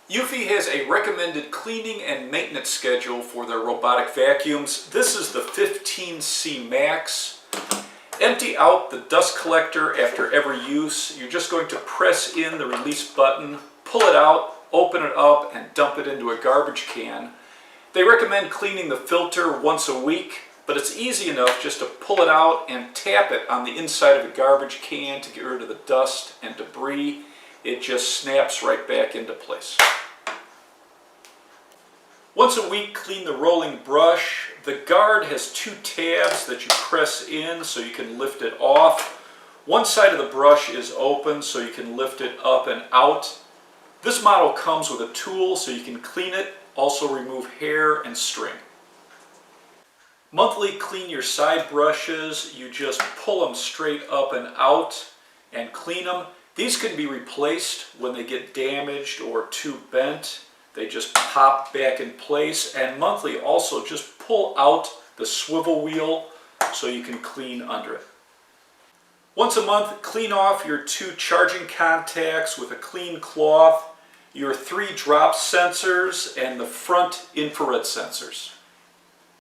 Eufy has a recommended cleaning and maintenance schedule for their robotic vacuums. This is the 15C Max. Empty out the dust collector after every use. You're just going to press in the release button, pull it out, open it up, and dump it into a garbage can. They recommend cleaning the filter once a week, but it's easy enough just to pull it out and tap it on the inside of a garbage can to get rid of the dust and debris. It just snaps right back into place. Once a week, clean the rolling brush. The guard has two tabs that you press in so you can lift it off. One side of the brush is open so you can lift it up and out. This model comes with a tool so you can clean it, also remove hair and string. Monthly, clean your side brushes. You just pull them straight up and out and clean them. These can be replaced when they get damaged or too bent. They just pop back in place. And monthly also just pull out the swivel wheel so you can clean under it. Once a month, clean off your two charging contacts with a clean cloth, your 3 drop sensors, and the front infrared sensors.